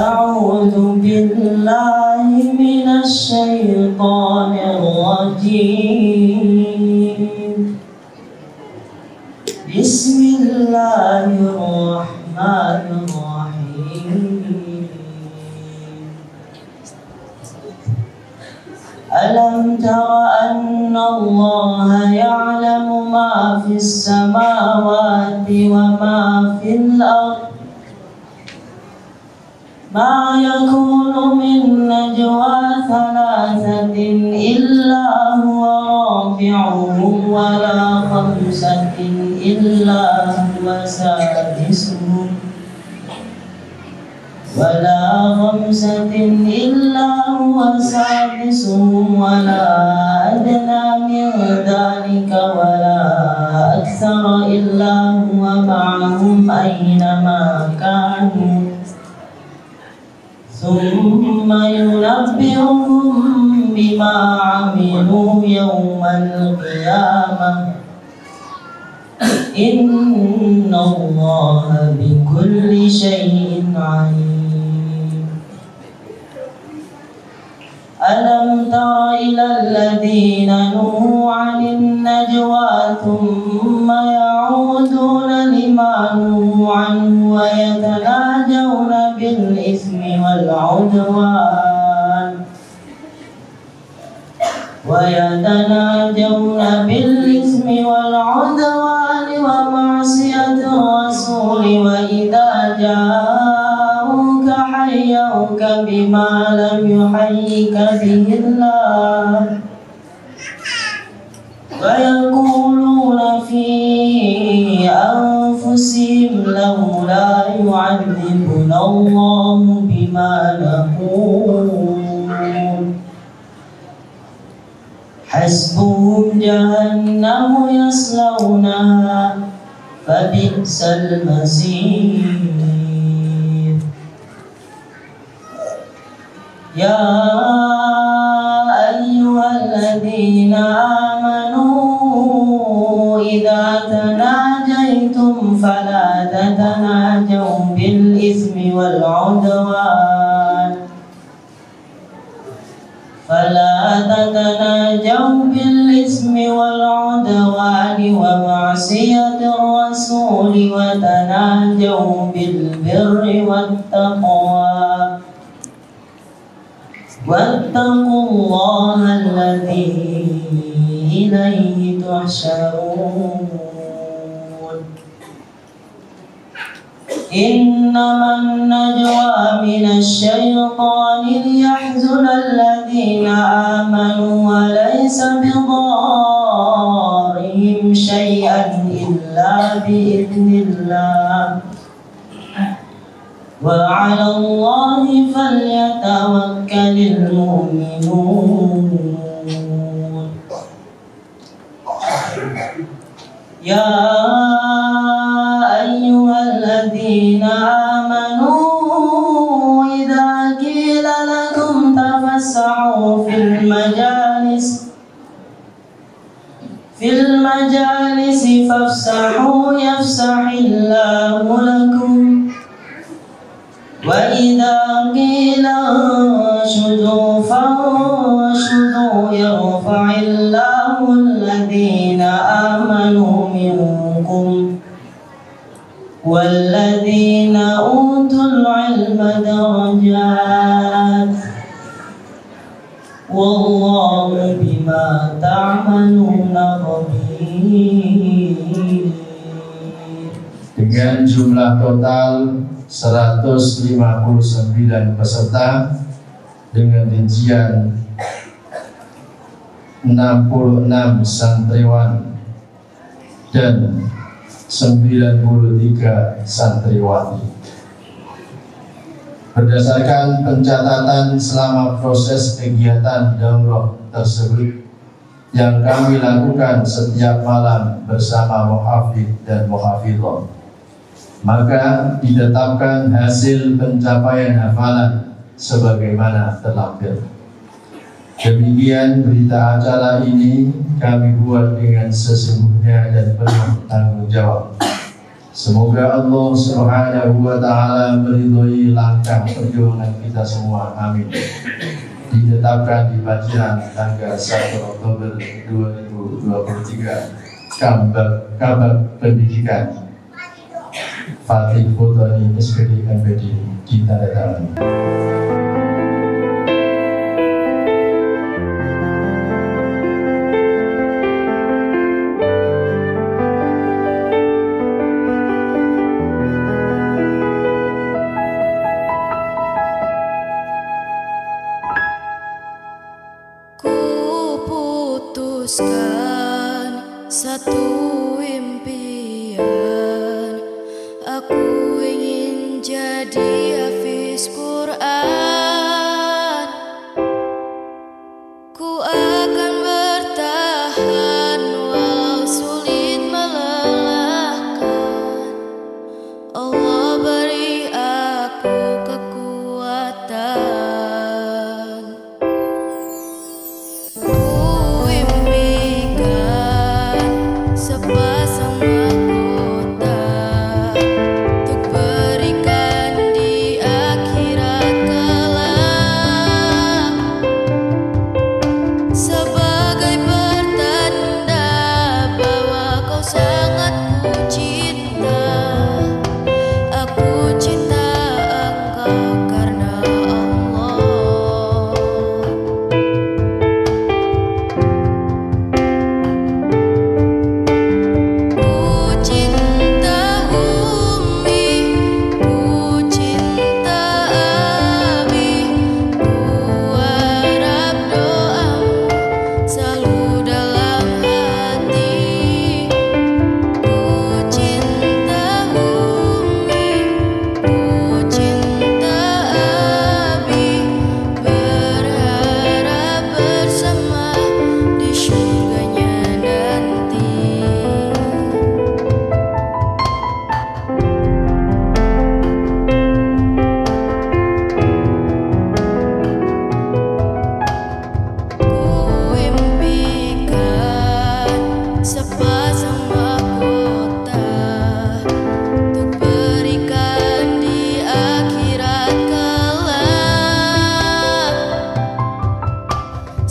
أعوذ بالله من الشيطان الرجيم. بسم الله الرحمن الرحيم. ألم تر أن الله يعلم ما في السماوات وما في الأرض ما يكون من نجوى ثلاثة إلا هو رابعهم ولا خمسة إلا هو سادسهم ولا أدنى من ذلك ولا أكثر إلا هو معهم أينما كانوا ثم ينبئهم بما عملوا يوم القيامة إن الله بكل شيء عليم. ألم تر إلى الذين نهوا عن النجوى ثم يعودون لما نهوا عنه ويتناجون بالإثم والعدوان ومعصية الرسول وإذا جاءوك حيوك بما لم يحيك به الله ويقولون في أنفسهم لولا يعذبنا الله بما نقول حسبهم جهنم يصلونها فبئس المصير. يا أيها الذين آمنوا إذا تناجيتم فلا تتناجوا بالإثم والعدوان ومعصية الرسول وتناجوا بالبر والتقوى واتقوا الله الذي إليه تحشرون. إنما النجوى من الشيطان ليحزن الذين آمنوا وليس بضارهم شيئا إلا بإذن الله وعلى الله فليتوكل المؤمنون. يا أيها الذين آمنوا إذا قيل لكم تفسحوا في المجالس فافسحوا يفسح الله لكم وإذا قيل انشزوا فانشزوا يرفع الله الذين آمنوا منكم والذين أوتوا العلم درجات والله بما تعملون خبير. Dengan jumlah total 159 peserta dengan rincian 66 santriwan dan 93 santriwati. Berdasarkan pencatatan selama proses kegiatan daurah tersebut yang kami lakukan setiap malam bersama muhafidz dan muhafidhah, maka ditetapkan hasil pencapaian hafalan sebagaimana terlampir. Demikian berita acara ini kami buat dengan sesungguhnya dan penuh tanggung jawab. Semoga Allah Subhanahu wa Ta'ala meridhoi langkah perjuangan kita semua. Amin. Ditetapkan di Pacitan tanggal 1 Oktober 2023. Kabar pendidikan Fatih Fotoni SPD MPD ditandatangani. Satu impian, aku ingin jadi hafiz Quran. Ku akan bertahan walau sulit melelahkan. Allah beri aku kekuatan. Sepasang mahkota untuk berikan di akhirat kelak, sebagai pertanda bahwa kau sangat ku cinta. Aku cinta engkau karena Allah.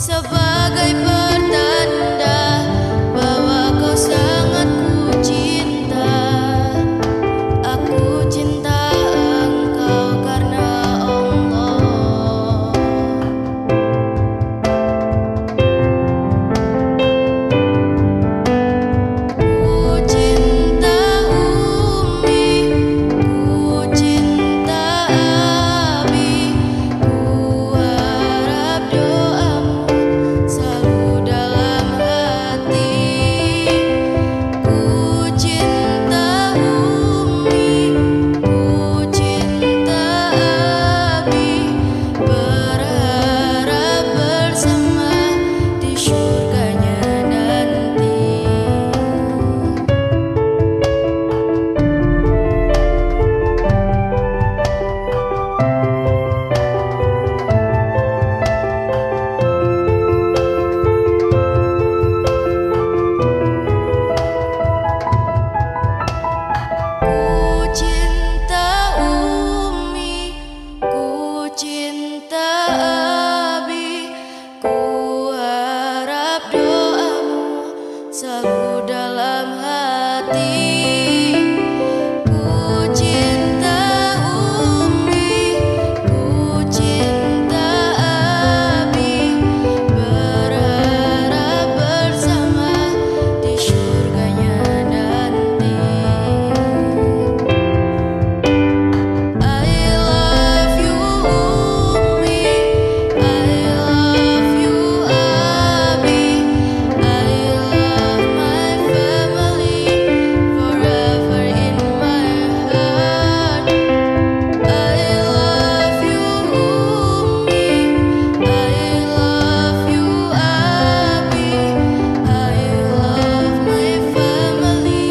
Sebagai pertanda bahwa kau sangat ku cinta. Aku cinta engkau karena Allah. Ku cinta Umi, ku cinta Abi, ku harap doamu selalu dalam hati. Ku cinta Umi, ku cinta Abi, berharap bersama di surganya nanti. Ku cinta Umi, ku cinta Abi, ku harap doamu selalu dalam hati. Ku cinta Umi, ku cinta Abi, berharap bersama di surganya nanti. I love you Umi, I love you Abi, I love my family forever in my heart. I love you Umi, I love you Abi, I love my family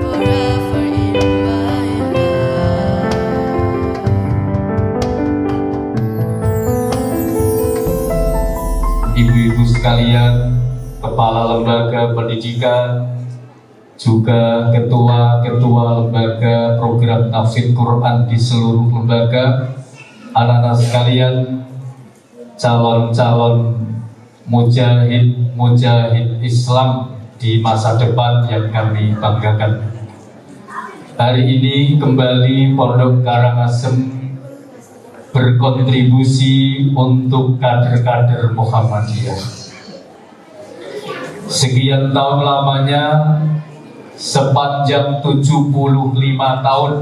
forever in my heart. Ibu-ibu sekalian, Kepala Lembaga Pendidikan, juga ketua-ketua lembaga program tahfidz Quran di seluruh lembaga, anak-anak sekalian, calon-calon mujahid Islam di masa depan yang kami banggakan. Hari ini kembali Pondok Karangasem berkontribusi untuk kader-kader Muhammadiyah. Sekian tahun lamanya, sepanjang 75 tahun,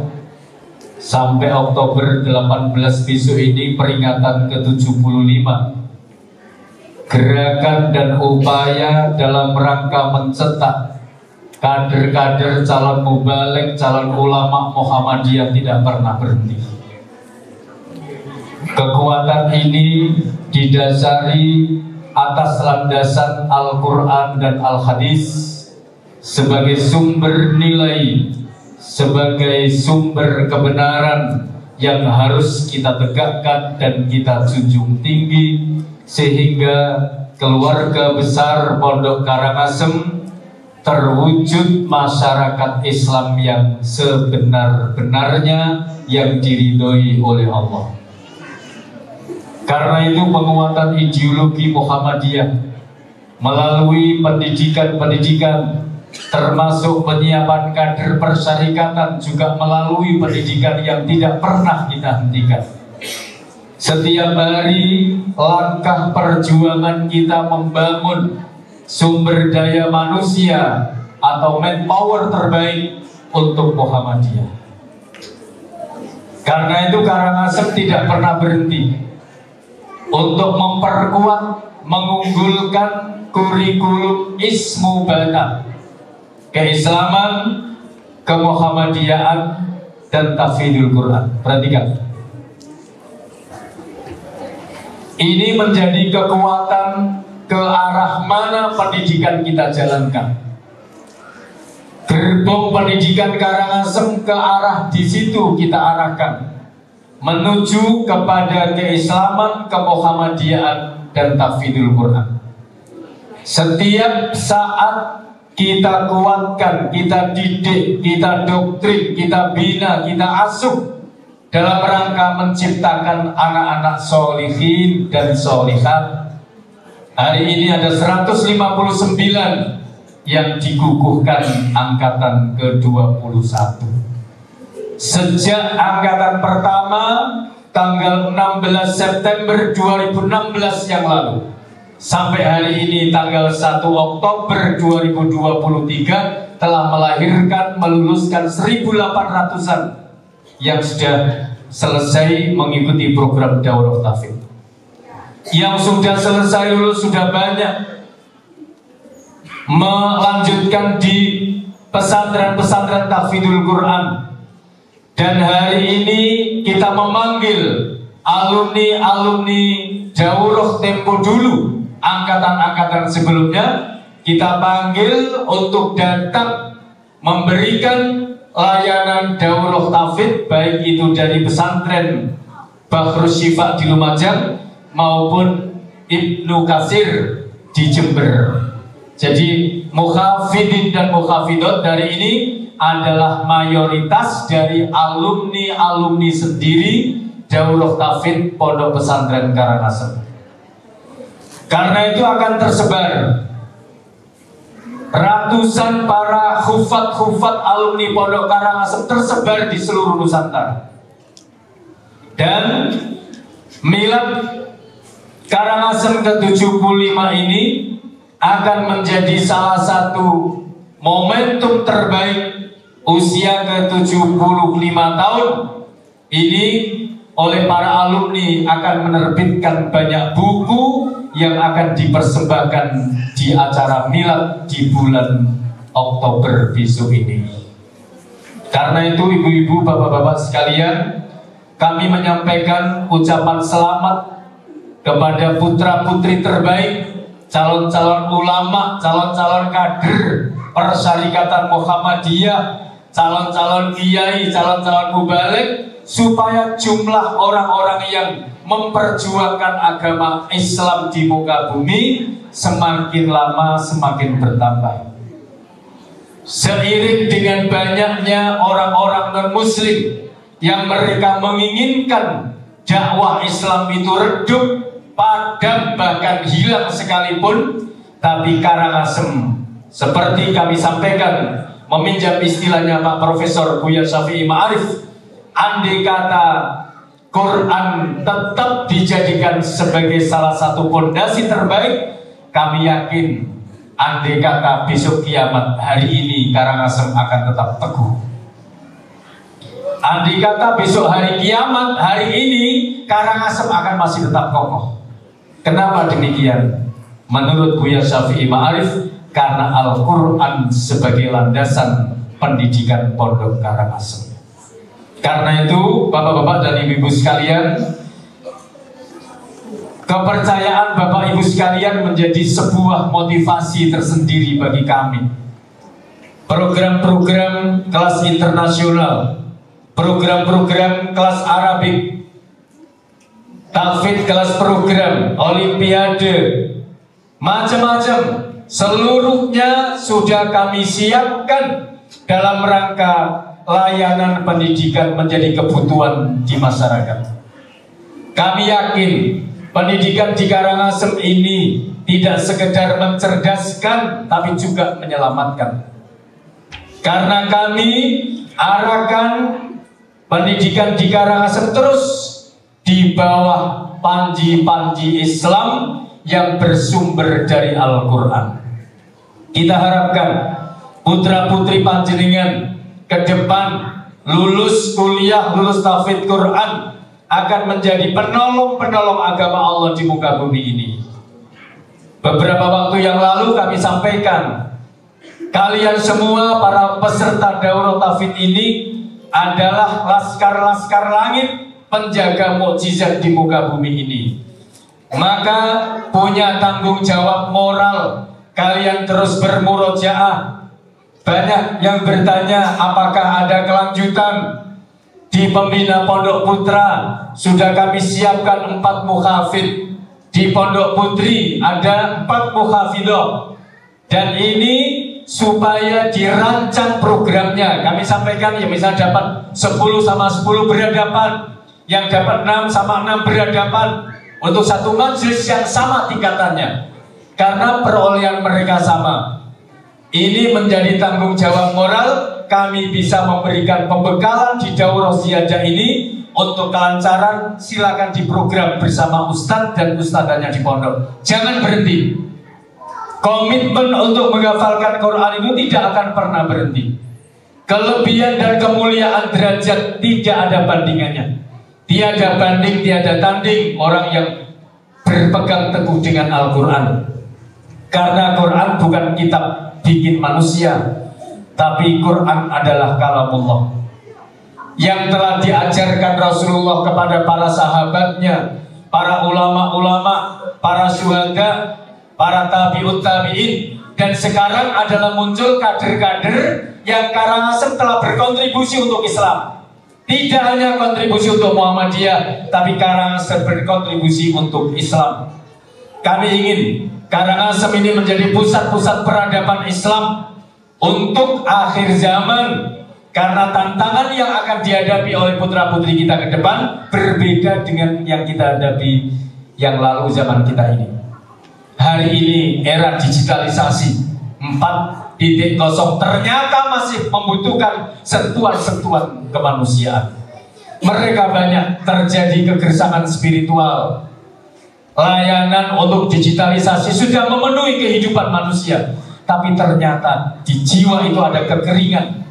sampai Oktober 18 besok ini peringatan ke-75. Gerakan dan upaya dalam rangka mencetak kader-kader calon mubaligh, calon ulama Muhammadiyah tidak pernah berhenti. Kekuatan ini didasari atas landasan Al-Quran dan Al-Hadis sebagai sumber nilai, sebagai sumber kebenaran yang harus kita tegakkan dan kita junjung tinggi, sehingga keluarga besar Pondok Karangasem terwujud masyarakat Islam yang sebenar-benarnya, yang diridhoi oleh Allah. Karena itu penguatan ideologi Muhammadiyah melalui pendidikan-pendidikan, termasuk penyiapan kader persyarikatan, juga melalui pendidikan yang tidak pernah kita hentikan. Setiap hari langkah perjuangan kita membangun sumber daya manusia atau manpower terbaik untuk Muhammadiyah. Karena itu Karangasem tidak pernah berhenti untuk memperkuat, mengunggulkan kurikulum Ismu Bana, keislaman, kemuhammadiyaan, dan tahfidzul Quran. Perhatikan, ini menjadi kekuatan ke arah mana pendidikan kita jalankan. Gerbong pendidikan Karangasem ke arah di situ kita arahkan, menuju kepada keislaman, kemuhammadiyaan, dan tahfidzul Quran. Setiap saat kita kuatkan, kita didik, kita doktrin, kita bina, kita asuh dalam rangka menciptakan anak-anak solihin dan solihat. Hari ini ada 159 yang dikukuhkan angkatan ke-21. Sejak angkatan pertama tanggal 16 September 2016 yang lalu sampai hari ini tanggal 1 Oktober 2023 telah melahirkan, meluluskan 1.800-an yang sudah selesai mengikuti program daurah tahfidz. Yang sudah selesai lulus sudah banyak, melanjutkan di pesantren-pesantren tahfidzul Quran. Dan hari ini kita memanggil alumni-alumni daurah tempo dulu, angkatan-angkatan sebelumnya, kita panggil untuk datang memberikan layanan daurah tahfidz, baik itu dari pesantren Bahrus Syifa di Lumajang maupun Ibnu Katsir di Jember. Jadi mukhafidin dan mukhafidot dari ini adalah mayoritas dari alumni-alumni sendiri daurah tahfidz Pondok Pesantren Karangasem. Karena itu akan tersebar ratusan para hufat alumni Pondok Karangasem tersebar di seluruh Nusantara. Dan milad Karangasem ke-75 ini akan menjadi salah satu momentum terbaik usia ke-75 tahun ini. Oleh para alumni akan menerbitkan banyak buku yang akan dipersembahkan di acara milad di bulan Oktober besok ini. Karena itu ibu-ibu, bapak-bapak sekalian, kami menyampaikan ucapan selamat kepada putra-putri terbaik, calon-calon ulama, calon-calon kader persyarikatan Muhammadiyah, calon-calon kiai, calon-calon mubaligh, supaya jumlah orang-orang yang memperjuangkan agama Islam di muka bumi semakin lama semakin bertambah. Seiring dengan banyaknya orang-orang non-muslim yang mereka menginginkan dakwah Islam itu redup, padam, bahkan hilang sekalipun, tapi Karangasem seperti kami sampaikan, meminjam istilahnya Pak Profesor Buya Syafi'i Ma'arif, andai kata Quran tetap dijadikan sebagai salah satu fondasi terbaik, kami yakin andai kata besok kiamat hari ini Karangasem akan tetap teguh. Andai kata besok hari kiamat hari ini Karangasem akan masih tetap kokoh. Kenapa demikian? Menurut Buya Syafi'i Ma'arif, karena Al-Quran sebagai landasan pendidikan Pondok Karangasem. Karena itu Bapak-bapak dan Ibu-ibu sekalian, kepercayaan Bapak Ibu sekalian menjadi sebuah motivasi tersendiri bagi kami. Program-program kelas internasional, program-program kelas Arabik, tahfidz kelas program, olimpiade, macam-macam, seluruhnya sudah kami siapkan dalam rangka layanan pendidikan menjadi kebutuhan di masyarakat. Kami yakin pendidikan di Karangasem ini tidak sekedar mencerdaskan, tapi juga menyelamatkan. Karena kami arahkan pendidikan di Karangasem terus di bawah panji-panji Islam yang bersumber dari Al-Quran. Kita harapkan putra-putri panjenengan ke depan lulus kuliah, lulus tahfidz Quran akan menjadi penolong-penolong agama Allah di muka bumi ini. Beberapa waktu yang lalu kami sampaikan, kalian semua para peserta daurah tahfidz ini adalah laskar-laskar langit, penjaga mukjizat di muka bumi ini. Maka punya tanggung jawab moral kalian terus bermurojaah. Banyak yang bertanya apakah ada kelanjutan di Pembina Pondok Putra. Sudah kami siapkan 4 muhafidz. Di Pondok Putri ada 4 muhafidah. Dan ini supaya dirancang programnya. Kami sampaikan ya, misalnya dapat 10 sama 10 berhadapan, yang dapat 6 sama 6 berhadapan, untuk satu majelis yang sama tingkatannya, karena perolehan mereka sama. Ini menjadi tanggung jawab moral. Kami bisa memberikan pembekalan di daurah ziyadah ini untuk kelancaran. Silakan diprogram bersama ustadz dan ustadzanya di pondok. Jangan berhenti. Komitmen untuk menghafalkan Quran itu tidak akan pernah berhenti. Kelebihan dan kemuliaan derajat tidak ada bandingannya. Tiada banding, tiada tanding orang yang berpegang teguh dengan Al-Quran. Karena Quran bukan kitab bikin manusia, tapi Quran adalah kalamullah yang telah diajarkan Rasulullah kepada para sahabatnya, para ulama-ulama, para syuhada, para tabi'ut tabi'in. Dan sekarang adalah muncul kader-kader yang Karangasem telah berkontribusi untuk Islam. Tidak hanya kontribusi untuk Muhammadiyah, tapi Karangasem berkontribusi untuk Islam. Kami ingin Karangasem ini menjadi pusat-pusat peradaban Islam untuk akhir zaman. Karena tantangan yang akan dihadapi oleh putra-putri kita ke depan berbeda dengan yang kita hadapi yang lalu zaman kita ini. Hari ini era digitalisasi 4.0 ternyata masih membutuhkan sentuhan-sentuhan kemanusiaan. Mereka banyak terjadi kegersakan spiritual. Layanan untuk digitalisasi sudah memenuhi kehidupan manusia, tapi ternyata di jiwa itu ada kekeringan,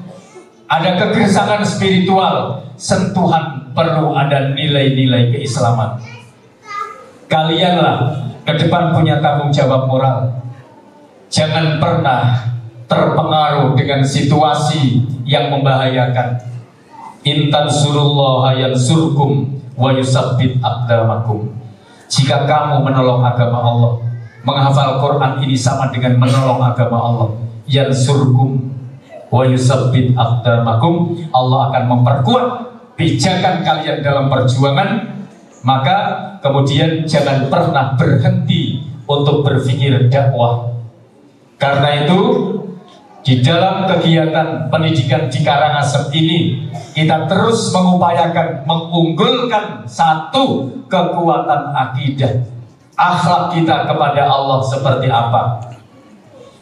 ada kegersakan spiritual. Sentuhan perlu ada nilai-nilai keislaman. Kalianlah ke depan punya tanggung jawab moral. Jangan pernah terpengaruh dengan situasi yang membahayakan. Intan surullaha yansurkum wa yusabbit aqdamakum. Jika kamu menolong agama Allah, menghafal Quran ini sama dengan menolong agama Allah. Yansurkum wa yusabbit aqdamakum. Allah akan memperkuat pijakan kalian dalam perjuangan. Maka kemudian jangan pernah berhenti untuk berpikir dakwah. Karena itu di dalam kegiatan pendidikan di Karangasem ini kita terus mengupayakan mengunggulkan satu kekuatan akidah. Akhlak kita kepada Allah seperti apa?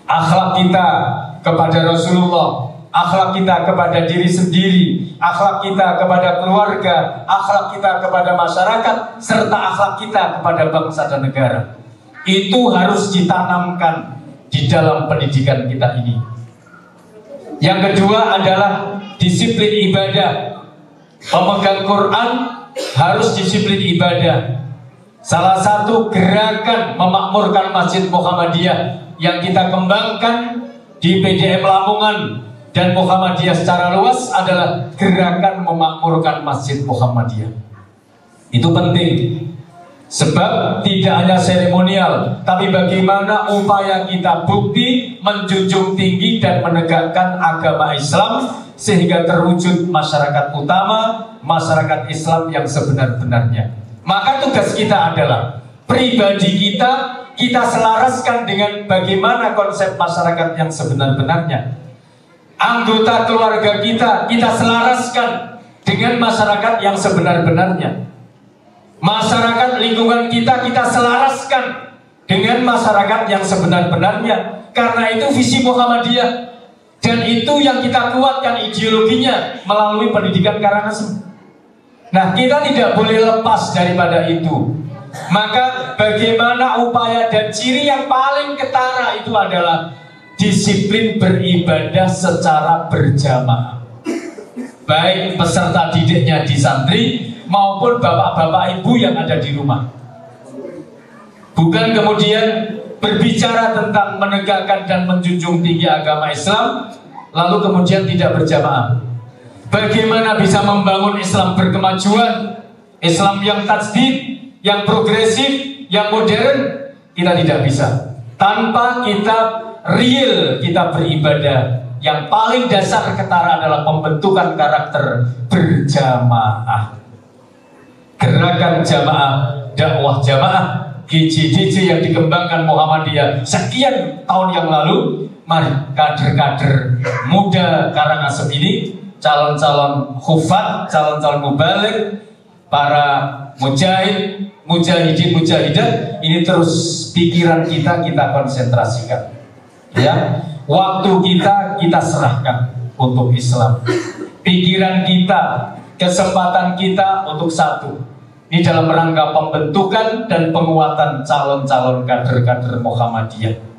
Akhlak kita kepada Rasulullah, akhlak kita kepada diri sendiri, akhlak kita kepada keluarga, akhlak kita kepada masyarakat, serta akhlak kita kepada bangsa dan negara. Itu harus ditanamkan di dalam pendidikan kita ini. Yang kedua adalah disiplin ibadah. Pemegang Quran harus disiplin ibadah. Salah satu gerakan memakmurkan Masjid Muhammadiyah yang kita kembangkan di PDM Lamongan dan Muhammadiyah secara luas adalah gerakan memakmurkan Masjid Muhammadiyah. Itu penting. Sebab tidak hanya seremonial, tapi bagaimana upaya kita bukti menjunjung tinggi dan menegakkan agama Islam sehingga terwujud masyarakat utama, masyarakat Islam yang sebenar-benarnya. Maka tugas kita adalah pribadi kita selaraskan dengan bagaimana konsep masyarakat yang sebenar-benarnya. Anggota keluarga kita selaraskan dengan masyarakat yang sebenar-benarnya. Masyarakat lingkungan kita selaraskan dengan masyarakat yang sebenar-benarnya. Karena itu visi Muhammadiyah, dan itu yang kita kuatkan ideologinya melalui pendidikan Karangasem. Nah, kita tidak boleh lepas daripada itu. Maka bagaimana upaya dan ciri yang paling ketara itu adalah disiplin beribadah secara berjamaah. Baik peserta didiknya di santri maupun bapak-bapak ibu yang ada di rumah. Bukan kemudian berbicara tentang menegakkan dan menjunjung tinggi agama Islam lalu kemudian tidak berjamaah. Bagaimana bisa membangun Islam berkemajuan, Islam yang tajdid, yang progresif, yang modern? Kita tidak bisa tanpa kita real, kita beribadah. Yang paling dasar ketara adalah pembentukan karakter berjamaah. Gerakan jamaah, dakwah jamaah, GJDJ yang dikembangkan Muhammadiyah sekian tahun yang lalu. Mari kader-kader muda Karangasem ini, calon-calon khufat, calon-calon mubalik, para mujahid, mujahidin, mujahidat, ini terus pikiran kita konsentrasikan. Ya, waktu kita serahkan untuk Islam. Pikiran kita, kesempatan kita untuk satu. Ini dalam rangka pembentukan dan penguatan calon-calon kader-kader Muhammadiyah.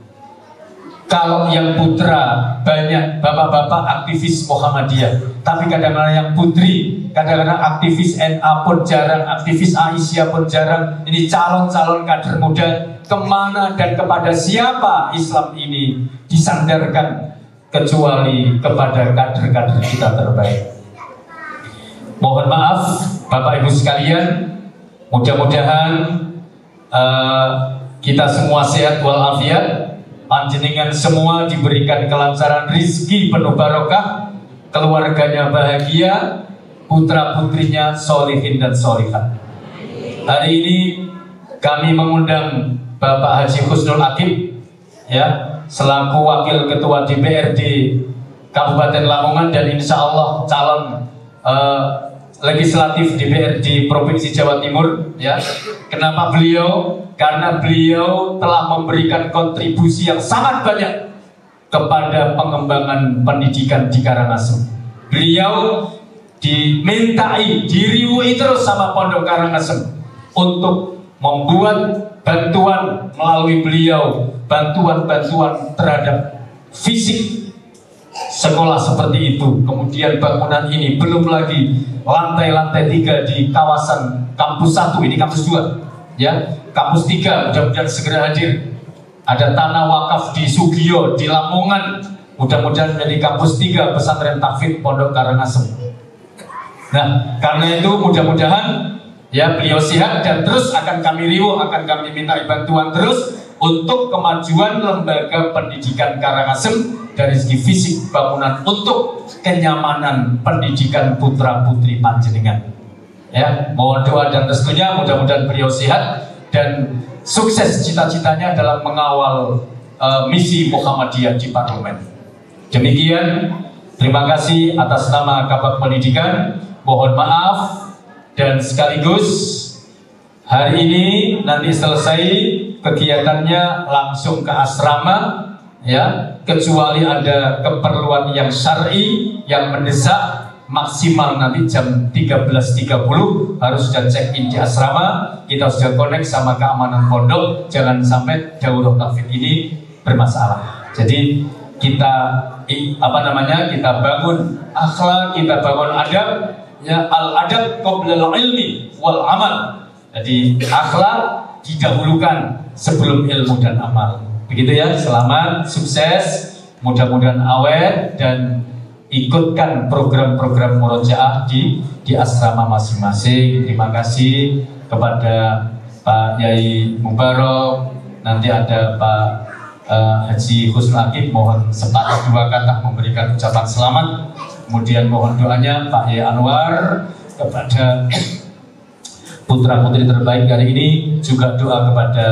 Kalau yang putra banyak bapak-bapak aktivis Muhammadiyah, tapi kadang-kadang yang putri, kadang-kadang aktivis NA pun jarang, aktivis Aisyah pun jarang. Ini calon-calon kader muda, kemana dan kepada siapa Islam ini disandarkan kecuali kepada kader-kader kita terbaik. Mohon maaf Bapak Ibu sekalian, mudah-mudahan kita semua sehat walafiat. Panjenengan semua diberikan kelancaran rizki penuh barokah, keluarganya bahagia, putra putrinya solihin dan solihat. Hari ini kami mengundang Bapak Haji Husnul Akib, ya, selaku wakil ketua DPRD Kabupaten Lamongan dan insya Allah calon legislatif DPRD Provinsi Jawa Timur, ya. Kenapa beliau? Karena beliau telah memberikan kontribusi yang sangat banyak kepada pengembangan pendidikan di Karangasem. Beliau dimintai, diriwui terus sama Pondok Karangasem untuk membuat bantuan melalui beliau, bantuan-bantuan terhadap fisik sekolah seperti itu. Kemudian bangunan ini, belum lagi lantai-lantai 3 di kawasan kampus 1, ini kampus 2, ya. Kampus 3 mudah-mudahan segera hadir. Ada tanah wakaf di Sugio, di Lamongan, mudah-mudahan menjadi kampus 3 pesantren tahfidz Pondok Karangasem. Nah, karena itu mudah-mudahan ya beliau sehat dan terus akan kami riuh, akan kami minta bantuan terus untuk kemajuan lembaga pendidikan Karangasem dari segi fisik bangunan untuk kenyamanan pendidikan putra putri panjenengan. Ya, mohon doa dan restunya, mudah-mudahan beliau sehat dan sukses cita-citanya dalam mengawal misi Muhammadiyah di parlemen. Demikian, terima kasih atas nama Kabak Pendidikan. Mohon maaf dan sekaligus hari ini nanti selesai kegiatannya langsung ke asrama, ya, kecuali ada keperluan yang syar'i yang mendesak, maksimal nanti jam 13.30 harus sudah check-in di asrama. Kita sudah connect sama keamanan pondok, jangan sampai daurah tahfidz ini bermasalah. Jadi kita kita bangun akhlak, kita bangun adab, ya, al-adab qabla al-ilmi wal amal. Jadi akhlak didahulukan sebelum ilmu dan amal. Begitu ya, selamat, sukses, mudah-mudahan awet dan ikutkan program-program murojaah di asrama masing-masing. Terima kasih kepada Pak Yai Mubarok, nanti ada Pak Haji Husnul Aqib, mohon sepatah dua kata memberikan ucapan selamat. Kemudian mohon doanya Pak Yai Anwar kepada putra-putri terbaik hari ini, juga doa kepada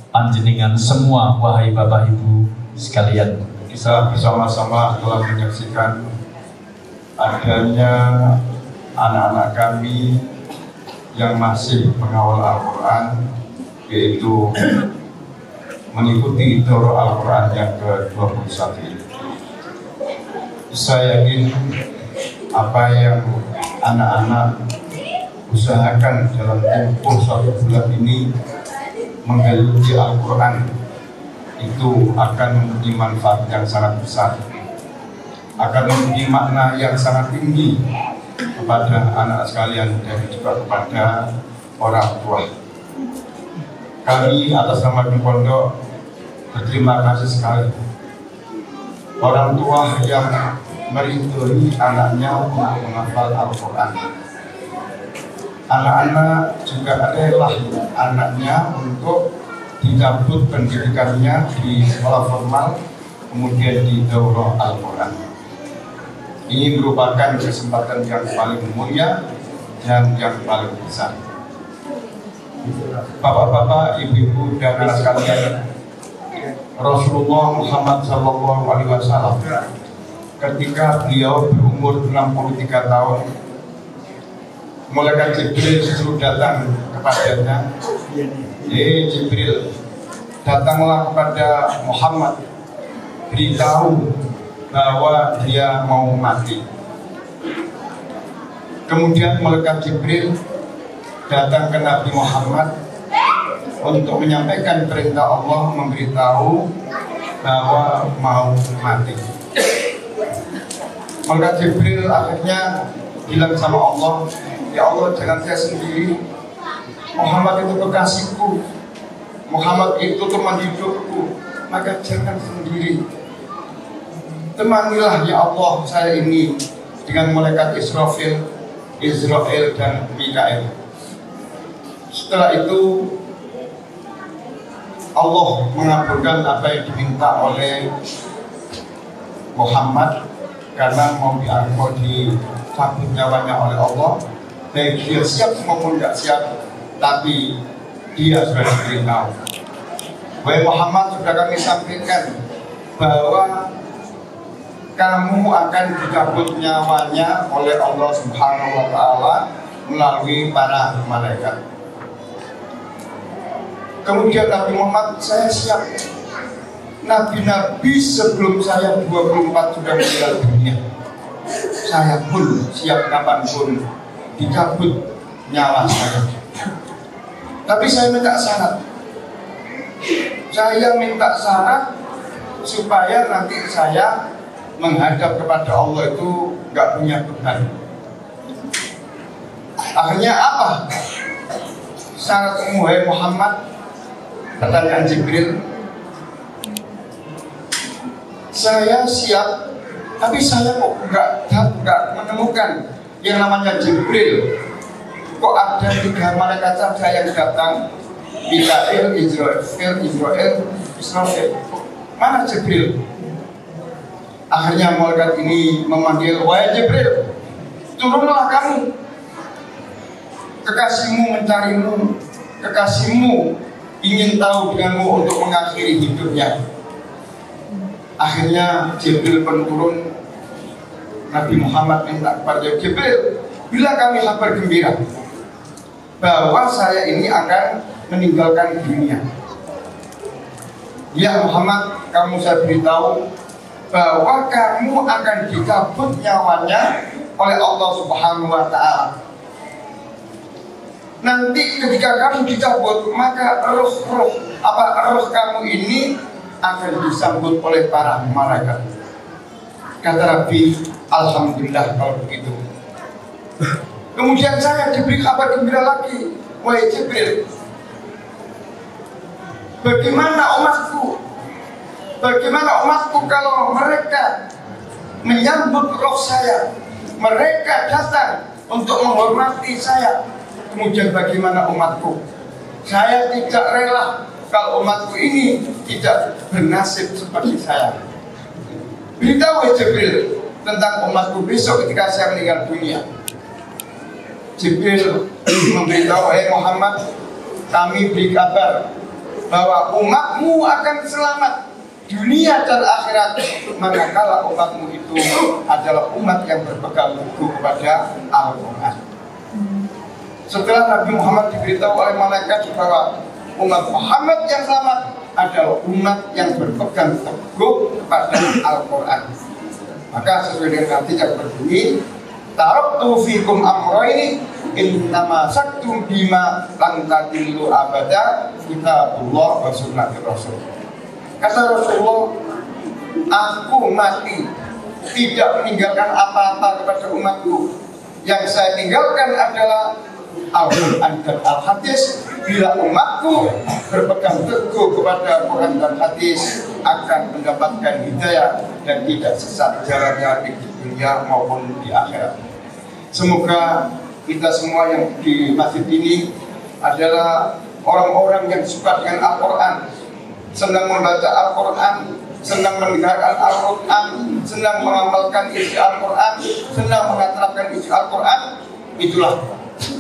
panjenengan semua, wahai Bapak Ibu sekalian. Kita bersama-sama telah menyaksikan adanya anak-anak kami yang masih mengawal Al-Quran, yaitu mengikuti Daurah Al-Quran yang ke-21 ini. Saya yakin apa yang anak-anak usahakan dalam tempoh 1 bulan ini menggeluti Al-Quran itu akan mempunyai manfaat yang sangat besar, akan mempunyai makna yang sangat tinggi kepada anak sekalian dan juga kepada orang tua. Kami atas nama Pondok berterima kasih sekali orang tua yang meridhoi anaknya untuk menghafal Al-Quran. Anak-anak juga rela anaknya untuk dicabut pendidikannya di sekolah formal, kemudian di daurah Al-Quran. Ini merupakan kesempatan yang paling mulia dan yang paling besar. Bapak-bapak, ibu-ibu dan anak sekalian, Rasulullah Muhammad SAW ketika beliau berumur 63 tahun, malaikat Jibril suruh datang kepadanya. Jibril, datanglah kepada Muhammad, beritahu bahwa dia mau mati. Kemudian malaikat Jibril datang ke Nabi Muhammad untuk menyampaikan perintah Allah, memberitahu bahwa mau mati. Malaikat Jibril akhirnya bilang sama Allah, ya Allah, jangan saya sendiri. Muhammad itu kekasihku, Muhammad itu teman hidupku, maka jangan sendiri. Temanilah ya Allah saya ini dengan malaikat Israfil, Israel dan Mikael. Setelah itu Allah mengabulkan apa yang diminta oleh Muhammad karena mau dicabut nyawanya oleh Allah. Baik dia siap maupun tidak siap, tapi dia sudah diberitahu. Wahai Muhammad, sudah kami sampaikan bahwa kamu akan dicabut nyawanya oleh Allah Subhanahu wa Ta'ala melalui para malaikat. Kemudian Nabi Muhammad, saya siap. Nabi-nabi sebelum saya 24 sudah meninggal dunia. Saya pun siap kapanpun dicabut nyawa saya. Tapi saya minta syarat. Saya minta syarat supaya nanti saya menghadap kepada Allah itu nggak punya beban. Akhirnya apa syarat wahai Muhammad? Pertanyaan Jibril, saya siap, tapi saya kok nggak menemukan yang namanya Jibril. Kok ada 3 malaikat saja yang datang, Mikael, Israel, mana Jibril? Akhirnya malaikat ini memanggil, wahai Jibril, turunlah kamu. Kekasihmu mencarimu, kekasihmu ingin tahu denganmu untuk mengakhiri hidupnya. Akhirnya Jibril pun turun. Nabi Muhammad minta kepada Jibril, bila kami kabar gembira bahwa saya ini akan meninggalkan dunia. Ya Muhammad, kamu saya beritahu bahwa kamu akan dicabut nyawanya oleh Allah Subhanahu wa Ta'ala. Nanti ketika kamu dicabut, maka roh kamu ini akan disambut oleh para malaikat. Kata Nabi, alhamdulillah kalau begitu. Kemudian saya diberi kabar gembira lagi, wahai Jibril, bagaimana umatku? Bagaimana umatku kalau mereka menyambut roh saya, mereka datang untuk menghormati saya? Kemudian bagaimana umatku? Saya tidak rela kalau umatku ini tidak bernasib seperti saya. Beritahu Jibril tentang umatku besok ketika saya meninggal dunia. Jibril memberitahu, Muhammad, kami beri kabar bahwa umatmu akan selamat dunia dan akhirat, manakala umatmu itu adalah umat yang berpegang teguh kepada Al-Quran. Setelah Nabi Muhammad diberitahu oleh malaikat bahwa umat Muhammad yang selamat adalah umat yang berpegang teguh kepada Al-Quran, maka sesuai dengan artinya berbunyi, taraktu fikum amroini innama saktum bima lan tadillu abada kitabullah wa sunnatir rasul. Kata Rasulullah, aku mati tidak meninggalkan apa-apa kepada umatku. Yang saya tinggalkan adalah Al-Quran dan Al-Hadis. Bila umatku berpegang teguh kepada Al-Quran dan Hadis, akan mendapatkan hidayah dan tidak sesat jalannya di dunia maupun di akhirat. Semoga kita semua yang di masjid ini adalah orang-orang yang suka dengan Al-Quran, senang membaca Al-Quran, senang mendengarkan Al-Quran, senang mengamalkan isi Al-Quran, senang mengamalkan isi Al-Quran. Itulah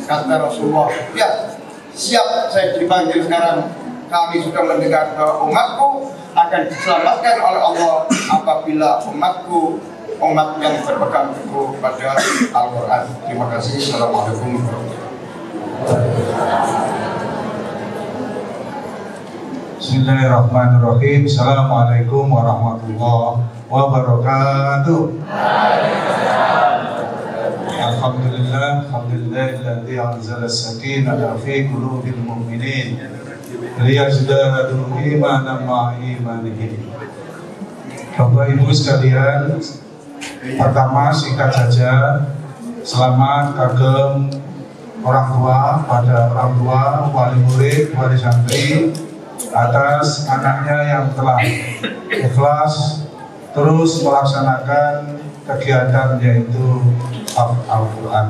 kata Rasulullah, ya siap saya dipanggil sekarang. Kami sudah mendengar bahwa umatku akan diselamatkan oleh Allah apabila umatku umat yang berpegang teguh pada Al-Quran. Terima kasih. Assalamualaikum warahmatullahi wabarakatuh. Bismillahirrahmanirrahim. Assalamualaikum warahmatullahi wabarakatuh. Alhamdulillah, alhamdulillahilladzi anzala as-sakinata fi qulubil mu'minin liyazdadu imanan ma'a imanihim. Bapak Ibu sekalian, pertama singkat saja, selamat kagem orang tua, pada orang tua, wali murid, wali santri atas anaknya yang telah ikhlas terus melaksanakan kegiatan yaitu Al-Quran,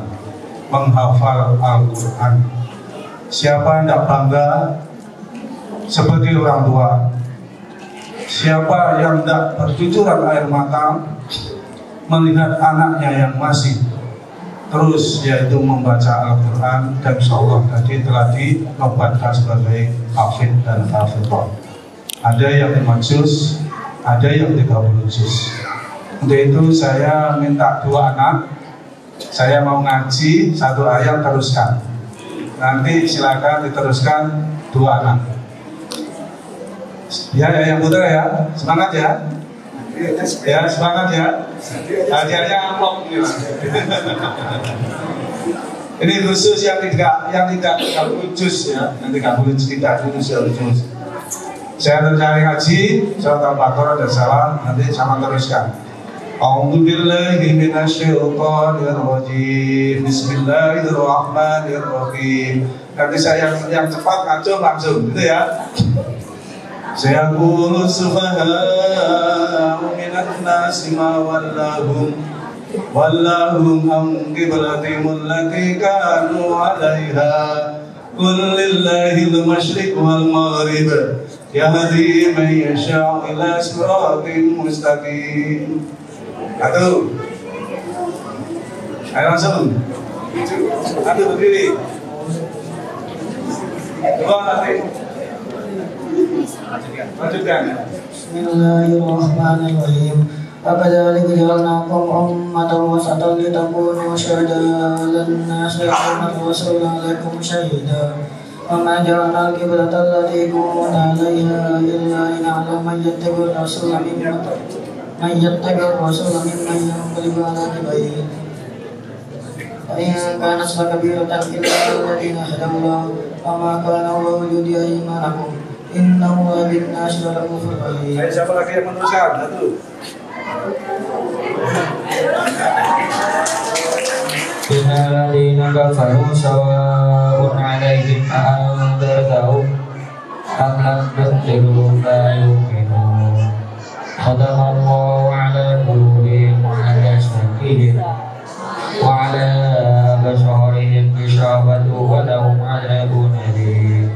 menghafal Al-Quran. Siapa tidak bangga sebagai orang tua? Siapa yang tidak bercucuran air mata melihat anaknya yang masih terus yaitu membaca Al-Quran, dan insyaallah tadi telah dinobatkan sebagai hafid dan hafidhah. Ada yang 5 juz, ada yang 30 juz. Untuk itu saya minta 2 anak, saya mau ngaji 1 ayat teruskan. Nanti silakan diteruskan 2 anak. Ya yang putra ya, semangat ya. Ya semangat ya. Hadiahnya amplop ini. Ini khusus yang tidak 30 juz ya, yang 30 juz tidak juz. Saya rencana ngaji surat Al-Baqarah dan salam, nanti sama teruskan. A'udzubillahi minasyaitonir rajim. Bismillahirrahmanirrahim. Nanti saya yang cepat ngaco langsung gitu ya. Sayaqulu sufaha'u minan nasi ma wallahum an qiblatihim allati kanu 'alaiha. Qul lillahil masyriq wal maghrib yahdi man yasha'u ila siratin mustaqim. Ayo langsung. Berdiri. Dua nanti. Lanjutkan. Bismillahirrahmanirrahim. وكذلك جعلناكم أمة وسطا لتكونوا شهداء على الناس ويكون الرسول عليكم شهيدا وما جعلنا القبلة التي كنتم عليها إلا لنعلم من يتبع الرسول ممن ينقلب على عقبيه وإن كانت لكبيرة إلا الذين هدى الله وما كان الله ليضيع إيمانكم إنه بالناس لرؤوف رحيم. Siapa lagi yang meneruskan? Satu. Innalladzina kafaru sawa'un 'alaihim a'anzartahum am lam tunzirhum la yu'minun. Khatamallahu 'ala qulubihim wa 'ala sam'ihim wa 'ala absarihim ghishawatun wa lahum 'adzabun alim.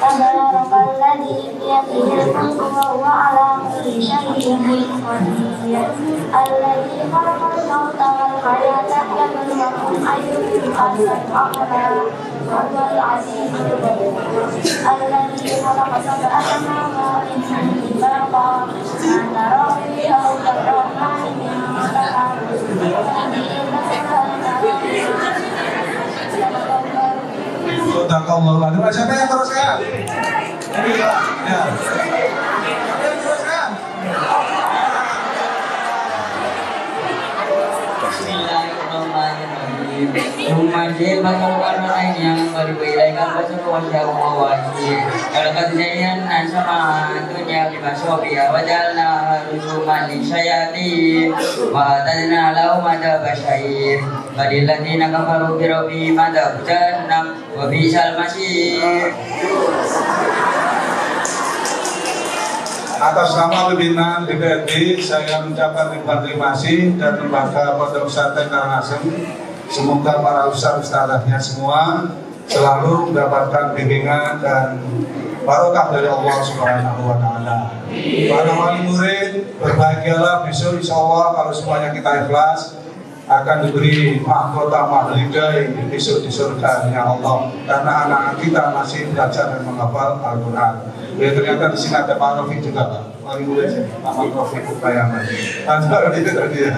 Tabarakalladzi biyadihi al-mulku wa huwa 'ala kulli syai'in qadir. Alladzi khalaqal mauta wal hayata liyabluwakum ayyukum ahsanu amala wa huwal 'azizul ghafur. Alladzi khalaqa sab'a samawati tibaqa ma tara fi khalqir rahmani min Sadaqallahu. Siapa yang teruskan? Ya. Bismillahirrahmanirrahim. Rumajil bakal warnain yang berbeda basur wajah wajib. Kalau kejadian nasama dunia bimasobiya wajalna rusuman lisayati wa tadna lahu mada basyair. Badilladina kafaru birobi mada jannam wa bisal masir. Atas nama pimpinan DPRD saya mengucapkan terima kasih dan lembaga Pondok Pesantren Karangasem. Semoga para ustadz-ustadznya semua selalu mendapatkan bimbingan dan barokah dari Allah Subhanahu wa Ta'ala. Para wali murid, berbahagialah besok insya Allah kalau semuanya kita ikhlas akan diberi mahkota mahligai besok di surga-Nya Allah, karena anak-anak kita masih belajar dan menghafal Al-Quran. Ya, ternyata di sini ada Pak Rafiq juga, Pak. Wali murid sini, Pak Rafiq Bayangan. Itu tadi ya.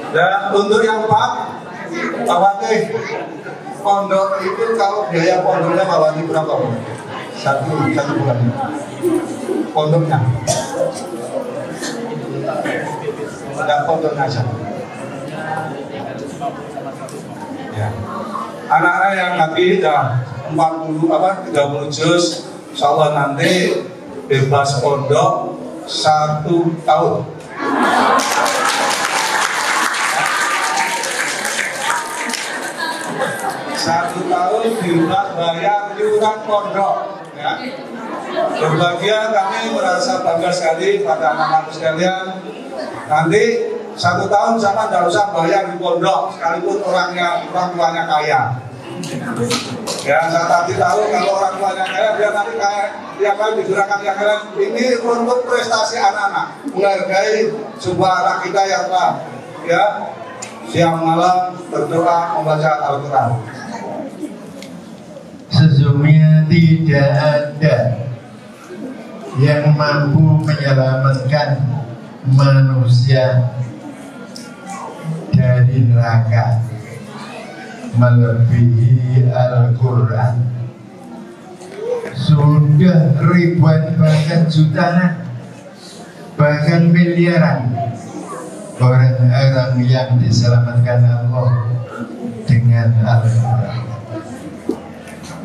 Dan untuk yang Pak Wati, pondok itu kalau biaya pondoknya Pak Wati berapa? Satu bulan. Pondoknya. Dan pondoknya aja. Ya. Anak-anak yang nanti sudah 30 juz, insya Allah nanti bebas pondok 1 tahun. 1 tahun bebas bayar iuran pondok. Ya. Berbahagia kami merasa bangga sekali pada anak-anak sekalian. Nanti 1 tahun sama tidak usah bayar di pondok, sekalipun orang tuanya kaya. Ya, saya tadi tahu kalau orang tuanya kaya, dia nanti kayak yang lain digunakan yang lain. Ini untuk prestasi anak-anak, menghargai sebuah anak kita yang telah ya siang malam berdoa membaca Al-Quran. Sesungguhnya tidak ada yang mampu menyelamatkan manusia dari neraka melebihi Al-Quran. Sudah ribuan bahkan jutaan bahkan miliaran orang-orang yang diselamatkan Allah dengan Al-Quran.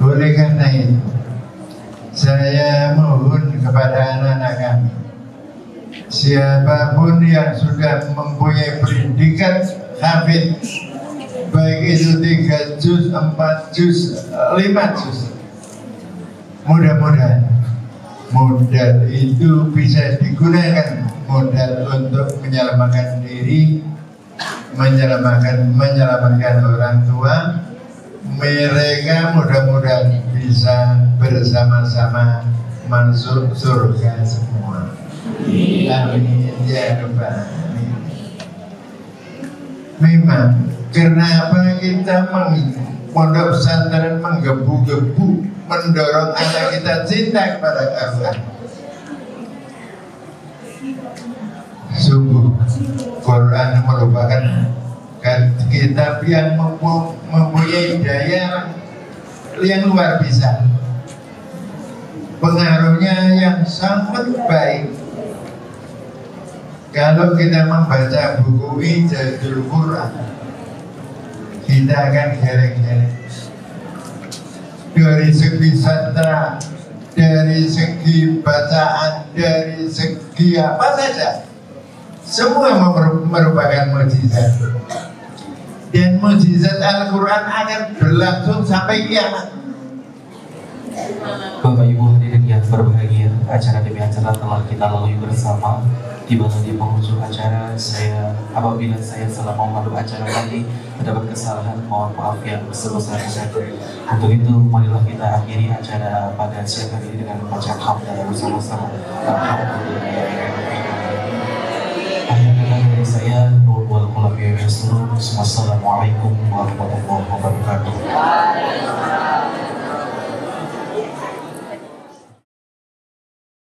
Oleh karena itu saya mohon kepada anak-anak kami, siapapun yang sudah mempunyai pendidikan hafid, baik itu 3 juz, 4 juz, 5 juz, mudah-mudahan modal itu bisa digunakan modal untuk menyelamatkan diri, menyelamatkan orang tua. Mereka mudah-mudahan bisa bersama-sama masuk surga semua. Amin ya rabbal alamin. Memang Kenapa kita pondok pesantren menggebu-gebu mendorong anak kita cinta kepada Al-Quran? Sungguh Quran merupakan kitab yang mempunyai daya yang luar biasa, pengaruhnya yang sangat baik. Kalau kita membaca buku Ijazul Quran, kita akan geleng-geleng dari segi sastra, dari segi bacaan, dari segi apa saja, semua merupakan mukjizat. Dan mukjizat Al-Quran akan berlangsung sampai kiamat. Bapak Ibu hadirin yang berbahagia, acara demi acara telah kita lalui bersama. Tiba di penghujung acara, apabila saya selama memandu acara tadi terdapat kesalahan, mohon maaf yang sebesar-besarnya. Untuk itu, marilah kita akhiri acara pada siang hari ini dengan membaca hamdalah bersama-sama. Alhamdulillah. Akhir kata dari saya, Nurul Qulam Wassalamualaikum warahmatullahi wabarakatuh.